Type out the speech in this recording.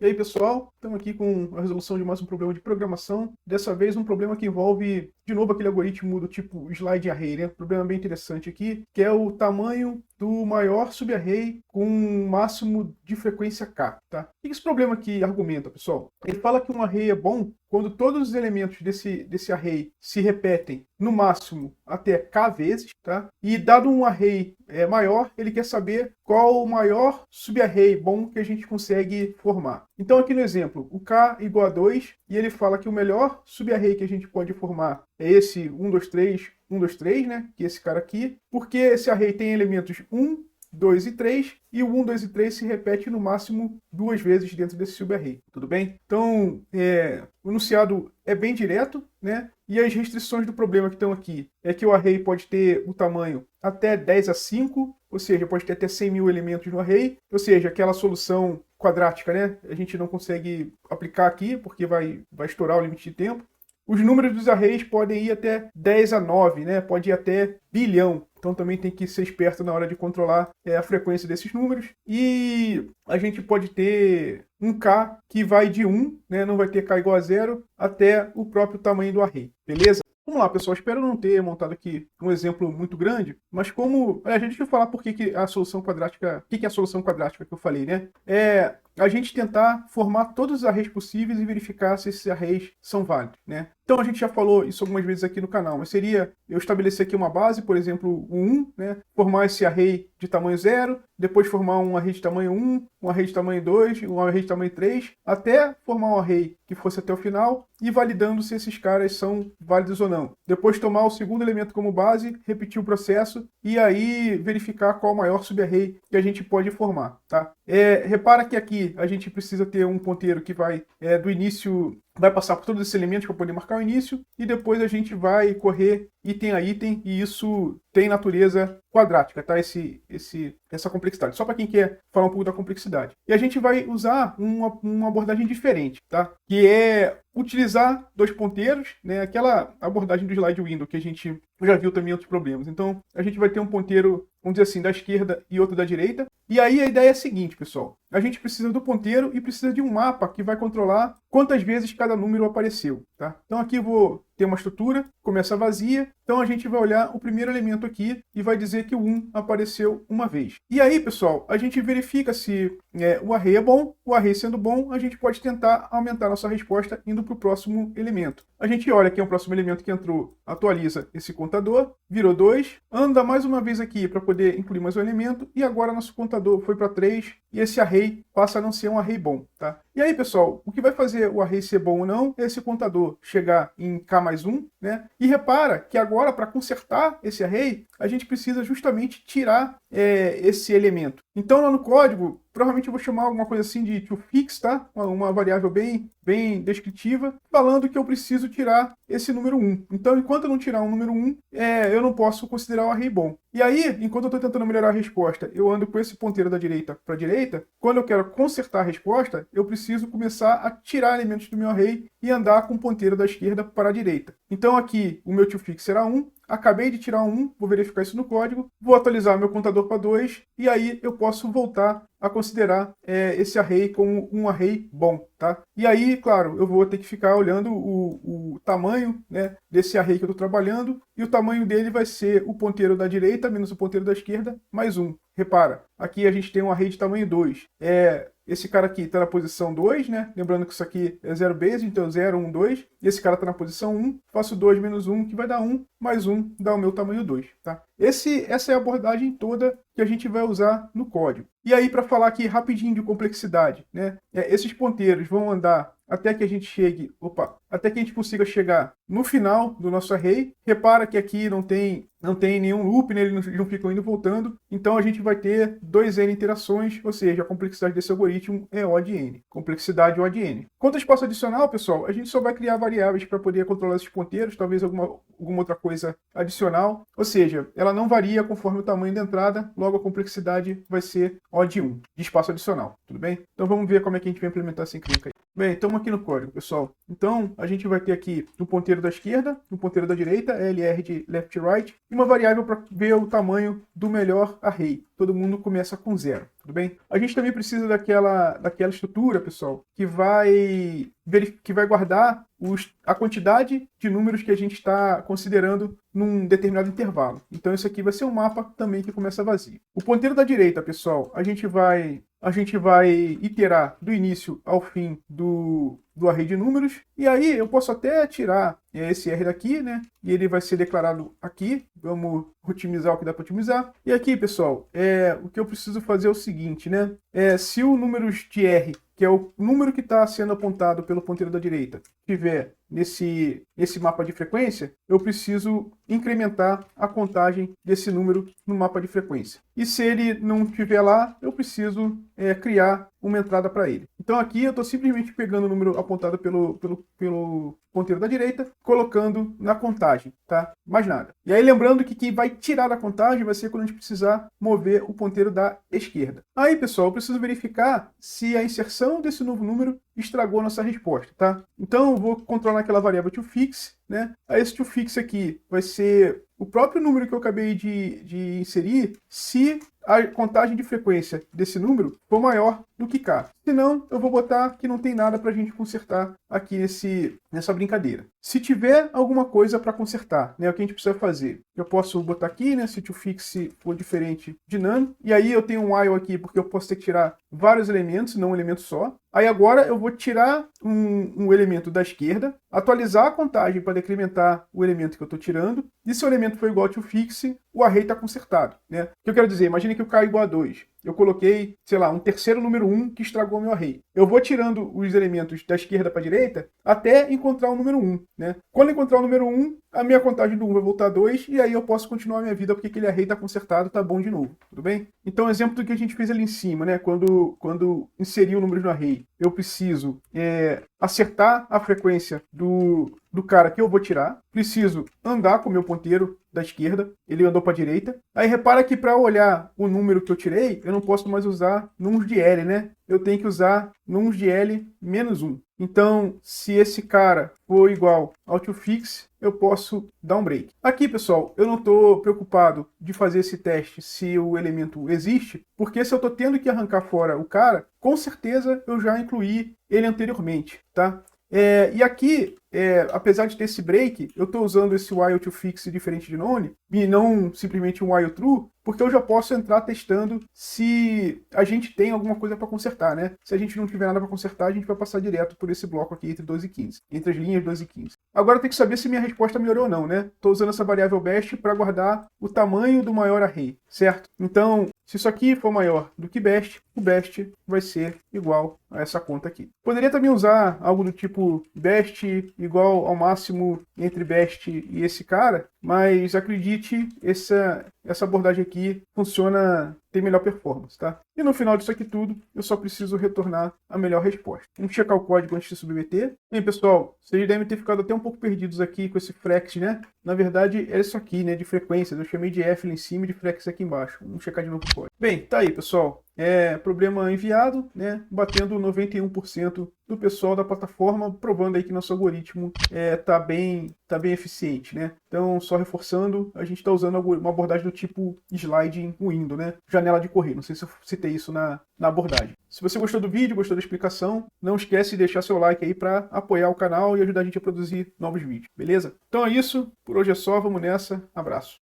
E aí, pessoal, estamos aqui com a resolução de mais um problema de programação. Dessa vez, um problema que envolve, de novo, aquele algoritmo do tipo slide array, né? Um problema bem interessante aqui, que é o tamanho do maior subarray com um máximo de frequência k, tá? O que esse problema aqui argumenta, pessoal? Ele fala que um array é bom quando todos os elementos desse array se repetem no máximo até k vezes, tá? E dado um array maior, ele quer saber qual o maior subarray bom que a gente consegue formar. Então aqui no exemplo, o k igual a 2, e ele fala que o melhor subarray que a gente pode formar é esse 1, 2, 3, 1, 2, 3, né? Que é esse cara aqui, porque esse array tem elementos 1, 2 e 3, e o 1, 2 e 3 se repete no máximo 2 vezes dentro desse subarray, tudo bem? Então, o enunciado é bem direto, né? E as restrições do problema que estão aqui é que o array pode ter o tamanho até 10 a 5, ou seja, pode ter até 100 mil elementos no array, ou seja, aquela solução quadrática, né? A gente não consegue aplicar aqui porque vai estourar o limite de tempo. Os números dos arrays podem ir até 10 a 9, né? Pode ir até bilhão. Então também tem que ser esperto na hora de controlar a frequência desses números. E a gente pode ter um K que vai de 1, né? Não vai ter K igual a 0, até o próprio tamanho do array. Beleza? Vamos lá, pessoal. Espero não ter montado aqui um exemplo muito grande, mas como... deixa eu falar por que a solução quadrática... O que é a solução quadrática que eu falei, né? É a gente tentar formar todos os arrays possíveis e verificar se esses arrays são válidos, né? Então a gente já falou isso algumas vezes aqui no canal, mas seria eu estabelecer aqui uma base, por exemplo, o 1, né? Formar esse array de tamanho 0, depois formar um array de tamanho 1, um array de tamanho 2, um array de tamanho 3, até formar um array que fosse até o final e validando se esses caras são válidos ou não. Depois tomar o segundo elemento como base, repetir o processo e aí verificar qual o maior subarray que a gente pode formar, tá? Repara que aqui a gente precisa ter um ponteiro que vai do início, vai passar por todos esses elementos para poder marcar o início, e depois a gente vai correr item a item, e isso tem natureza quadrática, tá? Essa complexidade. Só para quem quer falar um pouco da complexidade. E a gente vai usar uma abordagem diferente, tá? Que é utilizar dois ponteiros, né? Aquela abordagem do slide window que a gente já viu também em outros problemas. Então, a gente vai ter um ponteiro, vamos dizer assim, da esquerda e outro da direita. E aí a ideia é a seguinte, pessoal. A gente precisa do ponteiro e precisa de um mapa que vai controlar quantas vezes cada número apareceu, tá? Então aqui eu vou ter uma estrutura, começa vazia. Então a gente vai olhar o primeiro elemento aqui e vai dizer que o 1 apareceu uma vez. E aí, pessoal, a gente verifica se o array é bom. O array sendo bom, a gente pode tentar aumentar nossa resposta indo para o próximo elemento. A gente olha aqui o próximo elemento que entrou, atualiza esse contador, virou 2, anda mais uma vez aqui para poder incluir mais um elemento, e agora nosso contador foi para 3, e esse array passa a não ser um array bom, tá? E aí, pessoal, o que vai fazer o array ser bom ou não é esse contador chegar em k mais 1, né? E repara que agora, para consertar esse array, a gente precisa justamente tirar esse elemento. Então, lá no código, provavelmente eu vou chamar alguma coisa assim de toFix, tá? Uma variável bem descritiva, falando que eu preciso tirar esse número 1. Então, enquanto eu não tirar um número 1, eu não posso considerar o array bom. E aí, enquanto eu estou tentando melhorar a resposta, eu ando com esse ponteiro da direita para a direita. Quando eu quero consertar a resposta, eu preciso começar a tirar elementos do meu array e andar com o ponteiro da esquerda para a direita. Então aqui, o meu toFix será 1. Acabei de tirar um 1, vou verificar isso no código, vou atualizar meu contador para 2, e aí eu posso voltar a considerar esse array como um array bom, tá? E aí, claro, eu vou ter que ficar olhando o tamanho, né, desse array que eu estou trabalhando, e o tamanho dele vai ser o ponteiro da direita menos o ponteiro da esquerda, mais 1. Repara, aqui a gente tem um array de tamanho 2. Esse cara aqui está na posição 2, né? Lembrando que isso aqui é 0 base, então 0, 1, 2. E esse cara está na posição 1. Faço 2 menos 1, que vai dar 1, mais 1 dá o meu tamanho 2, tá? Essa é a abordagem toda que a gente vai usar no código. E aí, para falar aqui rapidinho de complexidade, né? Esses ponteiros vão andar até que a gente consiga chegar no final do nosso array. Repara que aqui não tem nenhum loop, né? Eles não ficam indo e voltando. Então a gente vai ter 2n iterações, ou seja, a complexidade desse algoritmo é O de n. Complexidade O de n. Quanto ao espaço adicional, pessoal, a gente só vai criar variáveis para poder controlar esses ponteiros, talvez alguma outra coisa adicional. Ou seja, ela não varia conforme o tamanho da entrada, logo a complexidade vai ser O de 1, de espaço adicional, tudo bem? Então vamos ver como é que a gente vai implementar essa encrenca aí. Bem, estamos aqui no código, pessoal. Então, a gente vai ter aqui um ponteiro da esquerda, um ponteiro da direita, LR de left e right, e uma variável para ver o tamanho do melhor array. Todo mundo começa com 0, tudo bem? A gente também precisa daquela estrutura, pessoal, que vai guardar a quantidade de números que a gente está considerando num determinado intervalo. Então, isso aqui vai ser um mapa também que começa vazio. O ponteiro da direita, pessoal, a gente vai iterar do início ao fim do array de números, e aí eu posso até tirar esse R daqui, né? E ele vai ser declarado aqui. Vamos otimizar o que dá para otimizar. E aqui, pessoal, o que eu preciso fazer é o seguinte, né? Se o número de R, que é o número que está sendo apontado pelo ponteiro da direita, estiver nesse mapa de frequência, eu preciso incrementar a contagem desse número no mapa de frequência. E se ele não estiver lá, eu preciso criar uma entrada para ele. Então aqui eu estou simplesmente pegando o número apontado pelo ponteiro da direita, colocando na contagem, tá? Mais nada. E aí lembrando que quem vai tirar da contagem vai ser quando a gente precisar mover o ponteiro da esquerda. Aí, pessoal, eu preciso verificar se a inserção desse novo número estragou a nossa resposta, tá? Então eu vou controlar aquela variável toFix, né? Aí esse toFix aqui vai ser o próprio número que eu acabei de inserir, se a contagem de frequência desse número for maior do que K. Senão, eu vou botar que não tem nada para a gente consertar aqui nessa brincadeira. Se tiver alguma coisa para consertar, né, o que a gente precisa fazer? Eu posso botar aqui, né, se o toFix for diferente de none, e aí eu tenho um while aqui, porque eu posso ter que tirar vários elementos, não um elemento só. Aí agora eu vou tirar um elemento da esquerda, atualizar a contagem para decrementar o elemento que eu estou tirando, e se o elemento for igual ao toFix, o array está consertado, né? O que eu quero dizer? Imagine que o K é igual a 2. Eu coloquei, sei lá, um terceiro número 1 que estragou meu array. Eu vou tirando os elementos da esquerda para a direita até encontrar o número 1, né? Quando encontrar o número 1, a minha contagem do 1 vai voltar a 2 e aí eu posso continuar a minha vida porque aquele array está consertado, está bom de novo, tudo bem? Então, exemplo do que a gente fez ali em cima, né? Quando inseri o número no array, eu preciso acertar a frequência do cara que eu vou tirar, preciso andar com o meu ponteiro da esquerda, ele andou para a direita. Aí repara que para olhar o número que eu tirei, eu não posso mais usar nuns de L, né? Eu tenho que usar nuns de L menos 1. Então, se esse cara for igual ao toFix, eu posso dar um break. Aqui, pessoal, eu não estou preocupado de fazer esse teste se o elemento existe, porque se eu estou tendo que arrancar fora o cara, com certeza eu já incluí ele anteriormente, tá? E aqui, apesar de ter esse break, eu estou usando esse while toFix diferente de none, e não simplesmente um while true, porque eu já posso entrar testando se a gente tem alguma coisa para consertar, né? Se a gente não tiver nada para consertar, a gente vai passar direto por esse bloco aqui entre 12 e 15, entre as linhas 12 e 15. Agora tem que saber se minha resposta melhorou ou não, né? Estou usando essa variável best para guardar o tamanho do maior array, certo? Então, se isso aqui for maior do que best, o best vai ser igual a essa conta aqui. Poderia também usar algo do tipo best igual ao máximo entre best e esse cara, mas acredite, essa abordagem aqui tem melhor performance, tá? E no final disso aqui tudo, eu só preciso retornar a melhor resposta. Vamos checar o código antes de submeter. Bem, pessoal, vocês devem ter ficado até um pouco perdidos aqui com esse frex, né? Na verdade, é isso aqui, né? De frequências. Eu chamei de F lá em cima e de frex aqui embaixo. Vamos checar de novo o código. Bem, tá aí, pessoal. Problema enviado, né? Batendo 91% do pessoal da plataforma, provando aí que nosso algoritmo tá bem eficiente, né? Então, só reforçando, a gente está usando uma abordagem do tipo slide window, né? Janela de correr. Não sei se eu citei isso na abordagem. Se você gostou do vídeo, gostou da explicação, não esquece de deixar seu like aí para apoiar o canal e ajudar a gente a produzir novos vídeos, beleza? Então é isso, por hoje é só, vamos nessa, abraço.